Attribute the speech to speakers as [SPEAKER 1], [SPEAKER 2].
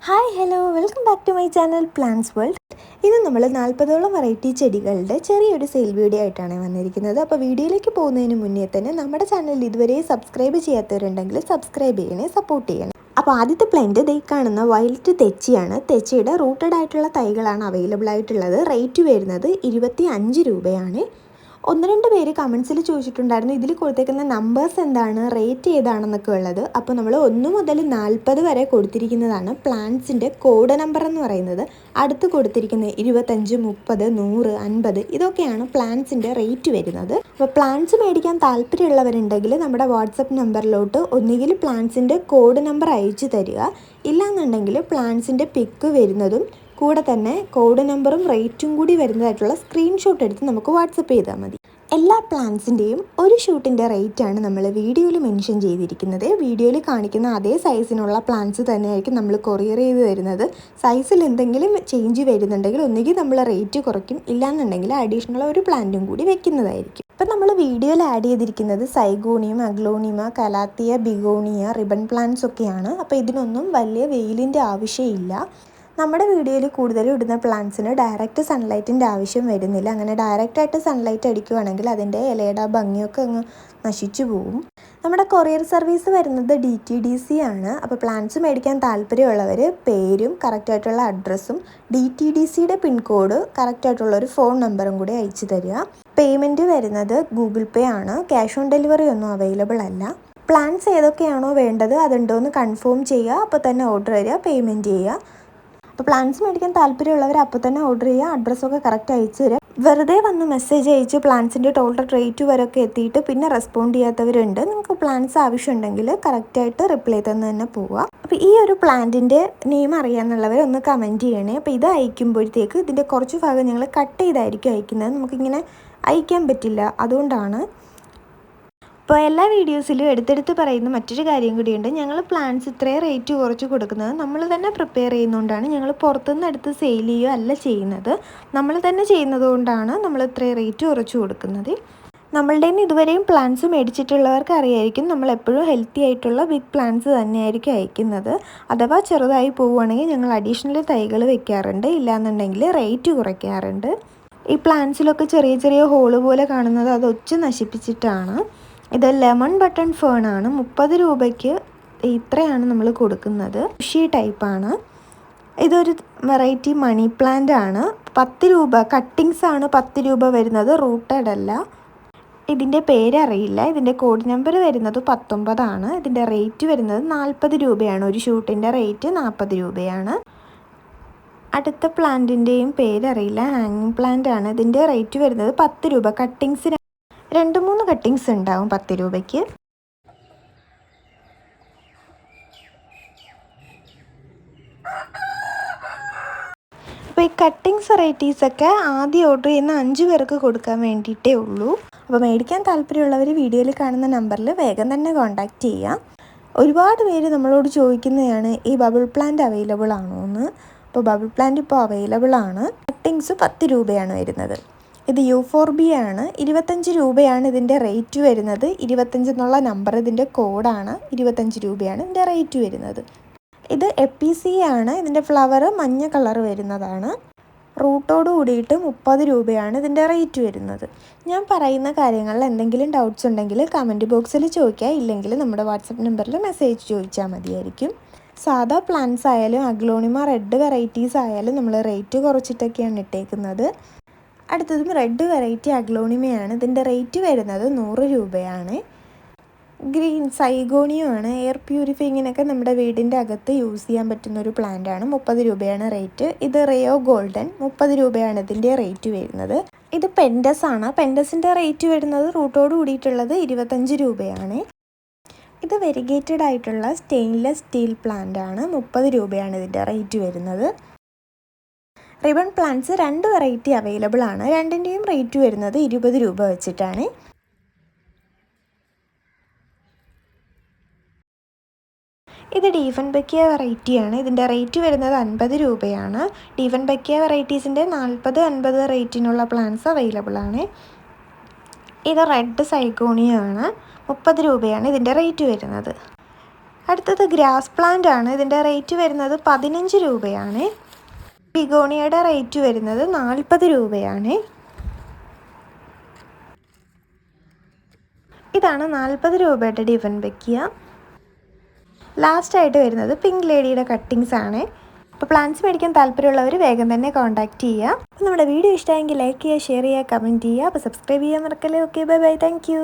[SPEAKER 1] Hi hello welcome back to my channel plants world. ഇന്ന് നമ്മൾ 40ഓളം variety ചെടികളുടെ ചെറിയൊരു സെയിൽ വീഡിയോ ആയിട്ടാണ് വന്നിരിക്കുന്നത്. അപ്പോൾ വീഡിയോയിലേക്ക് പോകുന്നതിന് മുന്നേ തന്നെ നമ്മുടെ ചാനൽ ഇതുവരെ സബ്സ്ക്രൈബ് ചെയ്യാത്തവരുണ്ടെങ്കിൽ സബ്സ്ക്രൈബ് ചെയ്യണേ, സപ്പോർട്ട് ചെയ്യണേ. അപ്പോൾ ആദ്യത്തെ പ്ലാന്റ് ദേ കാണുന്ന വൈലറ്റ് തെച്ചിയാണ്. തെച്ചിയുടെ റൂട്ടഡ് ആയിട്ടുള്ള തൈകളാണ് അവൈലബിൾ ആയിട്ടുള്ളത്. റേറ്റ് വരുന്നത് 25 രൂപയാണ്. ഒന്ന് രണ്ട് പേര് കമൻസിൽ ചോദിച്ചിട്ടുണ്ടായിരുന്നു ഇതിൽ കൊടുത്തേക്കുന്ന നമ്പേഴ്സ് എന്താണ്, റേറ്റ് ഏതാണെന്നൊക്കെ ഉള്ളത്. അപ്പോൾ നമ്മൾ 1 മുതൽ 40 വരെ കൊടുത്തിരിക്കുന്നതാണ് പ്ലാന്റ്സിൻ്റെ കോഡ് നമ്പർ എന്ന് പറയുന്നത്. അടുത്ത് കൊടുത്തിരിക്കുന്നത് 25, 30, 100, 50 ഇതൊക്കെയാണ് പ്ലാന്റ്സിൻ്റെ റേറ്റ് വരുന്നത്. അപ്പോൾ പ്ലാന്റ്സ് മേടിക്കാൻ താല്പര്യമുള്ളവരുണ്ടെങ്കിൽ നമ്മുടെ വാട്സപ്പ് നമ്പറിലോട്ട് ഒന്നുകിൽ പ്ലാന്റ്സിൻ്റെ കോഡ് നമ്പർ അയച്ചു തരിക, ഇല്ലാന്നുണ്ടെങ്കിൽ പ്ലാന്റ്സിൻ്റെ പിക്ക് വരുന്നതും കൂടെ തന്നെ കോഡ് നമ്പറും റേറ്റും കൂടി വരുന്നതായിട്ടുള്ള സ്ക്രീൻഷോട്ട് എടുത്ത് നമുക്ക് വാട്സപ്പ് ചെയ്താൽ മതി. എല്ലാ പ്ലാന്റ്സിൻ്റെയും ഒരു ഷൂട്ടിൻ്റെ റേറ്റാണ് നമ്മൾ വീഡിയോയിൽ മെൻഷൻ ചെയ്തിരിക്കുന്നത്. വീഡിയോയിൽ കാണിക്കുന്ന അതേ സൈസിനുള്ള പ്ലാന്റ്സ് തന്നെയായിരിക്കും നമ്മൾ കൊറിയർ ചെയ്ത് തരുന്നത്. സൈസിൽ എന്തെങ്കിലും ചേഞ്ച് വരുന്നുണ്ടെങ്കിൽ ഒന്നുകിൽ നമ്മൾ റേറ്റ് കുറയ്ക്കും, ഇല്ലാന്നുണ്ടെങ്കിൽ അഡീഷണൽ ഒരു പ്ലാന്റും കൂടി വെക്കുന്നതായിരിക്കും. ഇപ്പം നമ്മൾ വീഡിയോയിൽ ആഡ് ചെയ്തിരിക്കുന്നത് syngonium, aglaonema, calathea, begonia, ribbon plants ഒക്കെയാണ്. അപ്പോൾ ഇതിനൊന്നും വലിയ വെയിലിൻ്റെ ആവശ്യമില്ല. നമ്മുടെ വീഡിയോയിൽ കൂടുതലും ഇടുന്ന പ്ലാന്റ്സിന് ഡയറക്റ്റ് സൺലൈറ്റിൻ്റെ ആവശ്യം വരുന്നില്ല. അങ്ങനെ ഡയറക്റ്റായിട്ട് സൺലൈറ്റ് അടിക്കുകയാണെങ്കിൽ അതിൻ്റെ ഇലയുടെ ഭംഗിയൊക്കെ അങ്ങ് നശിച്ചു പോകും. നമ്മുടെ കൊറിയർ സർവീസ് വരുന്നത് DTDC ആണ്. അപ്പോൾ പ്ലാന്റ്സ് മേടിക്കാൻ താല്പര്യമുള്ളവർ പേരും കറക്റ്റായിട്ടുള്ള അഡ്രസ്സും DTDCയുടെ പിൻകോഡ് കറക്റ്റായിട്ടുള്ളൊരു ഫോൺ നമ്പറും കൂടി അയച്ചു തരിക. പേയ്മെൻറ്റ് വരുന്നത് ഗൂഗിൾ പേ ആണ്. ക്യാഷ് ഓൺ ഡെലിവറി ഒന്നും അവൈലബിൾ അല്ല. പ്ലാന്റ്സ് ഏതൊക്കെയാണോ വേണ്ടത് അതുണ്ടോ എന്ന് കൺഫേം ചെയ്യുക, അപ്പോൾ തന്നെ ഓർഡർ തരിക, പേയ്മെൻറ്റ് ചെയ്യുക. അപ്പോൾ പ്ലാന്റ്സ് മേടിക്കാൻ താല്പര്യമുള്ളവർ അപ്പോൾ തന്നെ ഓർഡർ ചെയ്യുക, അഡ്രസ്സൊക്കെ കറക്റ്റ് അയച്ചു തരിക. വെറുതെ വന്ന് മെസ്സേജ് അയച്ച് പ്ലാന്റ്സിൻ്റെ ടോട്ടൽ റേറ്റ് വരെയൊക്കെ എത്തിയിട്ട് പിന്നെ റെസ്പോണ്ട് ചെയ്യാത്തവരുണ്ട്. നിങ്ങൾക്ക് പ്ലാന്റ്സ് ആവശ്യമുണ്ടെങ്കിൽ കറക്റ്റായിട്ട് റിപ്ലൈ തന്നെ പോവുക. അപ്പോൾ ഈ ഒരു പ്ലാന്റിൻ്റെ നെയിം അറിയാമെന്നുള്ളവർ ഒന്ന് കമൻറ്റ് ചെയ്യണേ. അപ്പോൾ ഇത് അയക്കുമ്പോഴത്തേക്ക് ഇതിൻ്റെ കുറച്ച് ഭാഗം ഞങ്ങൾ കട്ട് ചെയ്തായിരിക്കും അയക്കുന്നത്. നമുക്കിങ്ങനെ അയക്കാൻ പറ്റില്ല, അതുകൊണ്ടാണ്. ഇപ്പോൾ എല്ലാ വീഡിയോസിലും എടുത്തെടുത്ത് പറയുന്ന മറ്റൊരു കാര്യം കൂടിയുണ്ട്. ഞങ്ങൾ പ്ലാന്റ്സ് ഇത്രയും റേറ്റ് കുറച്ച് കൊടുക്കുന്നത് നമ്മൾ തന്നെ പ്രിപ്പയർ ചെയ്യുന്നതുകൊണ്ടാണ്. ഞങ്ങൾ പുറത്തുനിന്ന് എടുത്ത് സെയിൽ ചെയ്യുകയോ അല്ല ചെയ്യുന്നത്. നമ്മൾ തന്നെ ചെയ്യുന്നത് കൊണ്ടാണ് നമ്മൾ ഇത്രയും റേറ്റ് കുറച്ച് കൊടുക്കുന്നത്. നമ്മളുടെ ഇതുവരെയും പ്ലാന്റ്സ് മേടിച്ചിട്ടുള്ളവർക്ക് അറിയായിരിക്കും നമ്മൾ എപ്പോഴും ഹെൽത്തി ആയിട്ടുള്ള ബിഗ് പ്ലാന്റ്സ് തന്നെയായിരിക്കും അയക്കുന്നത്. അഥവാ ചെറുതായി പോവുകയാണെങ്കിൽ ഞങ്ങൾ അഡീഷണൽ തൈകൾ വെക്കാറുണ്ട്, ഇല്ലാന്നുണ്ടെങ്കിൽ റേറ്റ് കുറയ്ക്കാറുണ്ട്. ഈ പ്ലാന്റ്സിലൊക്കെ ചെറിയ ചെറിയ ഹോള് പോലെ കാണുന്നത് അത് ഒച്ച നശിപ്പിച്ചിട്ടാണ്. ഇത് ലെമൺ ബട്ടൺ ഫേൺ ആണ്. 30 രൂപയ്ക്ക് ഇത്രയാണ് നമ്മൾ കൊടുക്കുന്നത്. ബുഷി ടൈപ്പാണ്. ഇതൊരു വെറൈറ്റി മണി പ്ലാന്റ് ആണ്. 10 രൂപ കട്ടിങ്സ് ആണ് 10 രൂപ വരുന്നത്, റൂട്ടഡ് അല്ല. ഇതിൻ്റെ പേരറിയില്ല. ഇതിൻ്റെ കോഡ് നമ്പർ വരുന്നത് 19 ആണ്. ഇതിൻ്റെ റേറ്റ് വരുന്നത് 40 രൂപയാണ്. ഒരു ഷൂട്ടിൻ്റെ റേറ്റ് 40 രൂപയാണ്. അടുത്ത പ്ലാന്റിൻ്റെയും പേരറിയില്ല, ഹാങ്ങിങ് പ്ലാന്റ് ആണ്. ഇതിൻ്റെ റേറ്റ് വരുന്നത് 10 രൂപ. കട്ടിങ്സ് 2-3 കട്ടിങ്സ് ഉണ്ടാവും 10 രൂപയ്ക്ക്. അപ്പോൾ ഈ കട്ടിങ്സ് വെറൈറ്റീസൊക്കെ ആദ്യം ഓർഡർ ചെയ്യുന്ന 5 പേർക്ക് കൊടുക്കാൻ വേണ്ടിയിട്ടേ ഉള്ളൂ. അപ്പോൾ മേടിക്കാൻ താല്പര്യമുള്ളവർ വീഡിയോയിൽ കാണുന്ന നമ്പറിൽ വേഗം തന്നെ കോൺടാക്റ്റ് ചെയ്യുക. ഒരുപാട് പേര് നമ്മളോട് ചോദിക്കുന്നതാണ് ഈ ബബിൾ പ്ലാന്റ് അവൈലബിൾ ആണോ എന്ന്. അപ്പോൾ ബബിൾ പ്ലാന്റ് ഇപ്പോൾ അവൈലബിൾ ആണ്. കട്ടിങ്സ് 10 രൂപയാണ് വരുന്നത്. ഇത് യൂഫോർബിയ ആണ്. 25 രൂപയാണ് ഇതിൻ്റെ റേറ്റ് വരുന്നത്. 25 എന്നുള്ള നമ്പർ ഇതിൻ്റെ കോഡാണ്. 25 രൂപയാണ് ഇതിൻ്റെ റേറ്റ് വരുന്നത്. ഇത് എപ്പിസിയ ആണ്. ഇതിൻ്റെ ഫ്ലവർ മഞ്ഞ കളർ വരുന്നതാണ്. റൂട്ടോട് കൂടിയിട്ട് 30 രൂപയാണ് ഇതിൻ്റെ റേറ്റ് വരുന്നത്. ഞാൻ പറയുന്ന കാര്യങ്ങളിൽ എന്തെങ്കിലും ഡൗട്ട്സ് ഉണ്ടെങ്കിൽ കമൻറ്റ് ബോക്സിൽ ചോദിക്കുക, ഇല്ലെങ്കിൽ നമ്മുടെ വാട്സപ്പ് നമ്പറിൽ മെസ്സേജ് ചോദിച്ചാൽ മതിയായിരിക്കും. സാധാ പ്ലാന്റ്സ് ആയാലും അഗ്ലോണിമ റെഡ് വെറൈറ്റീസ് ആയാലും നമ്മൾ റേറ്റ് കുറച്ചിട്ടൊക്കെയാണ് ഇട്ടേക്കുന്നത്. അടുത്തതും റെഡ് വെറൈറ്റി അഗ്ലോണിമയാണ്. ഇതിൻ്റെ റേറ്റ് വരുന്നത് 100 രൂപയാണ്. ഗ്രീൻ സൈഗോണിയമാണ്. എയർ പ്യൂരിഫൈങ്ങിനൊക്കെ നമ്മുടെ വീടിൻ്റെ അകത്ത് യൂസ് ചെയ്യാൻ പറ്റുന്ന ഒരു പ്ലാന്റ് ആണ്. 30 രൂപയാണ് റേറ്റ്. ഇത് റയോ ഗോൾഡൻ, 30 രൂപയാണ് ഇതിൻ്റെ റേറ്റ് വരുന്നത്. ഇത് പെൻഡസ് ആണ്. പെൻഡസിൻ്റെ റേറ്റ് വരുന്നത് റൂട്ടോട് കൂടിയിട്ടുള്ളത് 25 രൂപയാണ്. ഇത് വെരിഗേറ്റഡ് ആയിട്ടുള്ള സ്റ്റെയിൻലെസ് സ്റ്റീൽ പ്ലാന്റ് ആണ്. 30 രൂപയാണ് ഇതിൻ്റെ റേറ്റ് വരുന്നത്. റിബൺ പ്ലാന്റ്സ് 2 വെറൈറ്റി അവൈലബിൾ ആണ്. രണ്ടിൻ്റെയും റേറ്റ് വരുന്നത് 20 രൂപ വെച്ചിട്ടാണ്. ഇത് ഡീഫൻബെക്കിയ വെറൈറ്റിയാണ്. ഇതിൻ്റെ റേറ്റ് വരുന്നത് 50 രൂപയാണ്. ഡീഫൻബെക്കിയ വെറൈറ്റീസിൻ്റെ 40-50 റേറ്റിനുള്ള പ്ലാന്റ്സ് അവൈലബിൾ ആണ്. ഇത് റെഡ് സൈഗോണിയ ആണ്. 30 രൂപയാണ് ഇതിൻ്റെ റേറ്റ് വരുന്നത്. അടുത്തത് ഗ്രാസ് പ്ലാന്റ് ആണ്. ഇതിൻ്റെ റേറ്റ് വരുന്നത് 15 രൂപയാണ്. ബിഗോണിയയുടെ റേറ്റ് വരുന്നത് 40 രൂപയാണ്. ഇതാണ് 40 രൂപയുടെ ഡിഫൻബെക്കിയ. ലാസ്റ്റായിട്ട് വരുന്നത് പിങ്ക് ലേഡിയുടെ കട്ടിങ്സ് ആണ്. അപ്പോൾ പ്ലാന്റ്സ് മേടിക്കാൻ താല്പര്യമുള്ളവർ വേഗം തന്നെ കോൺടാക്റ്റ് ചെയ്യുക. അപ്പോൾ നമ്മുടെ വീഡിയോ ഇഷ്ടമായെങ്കിൽ ലൈക്ക് ചെയ്യുക, ഷെയർ ചെയ്യുക, കമൻറ്റ് ചെയ്യുക. അപ്പോൾ സബ്സ്ക്രൈബ് ചെയ്യാൻ മറക്കല്ലേ. Okay, bye bye, thank you.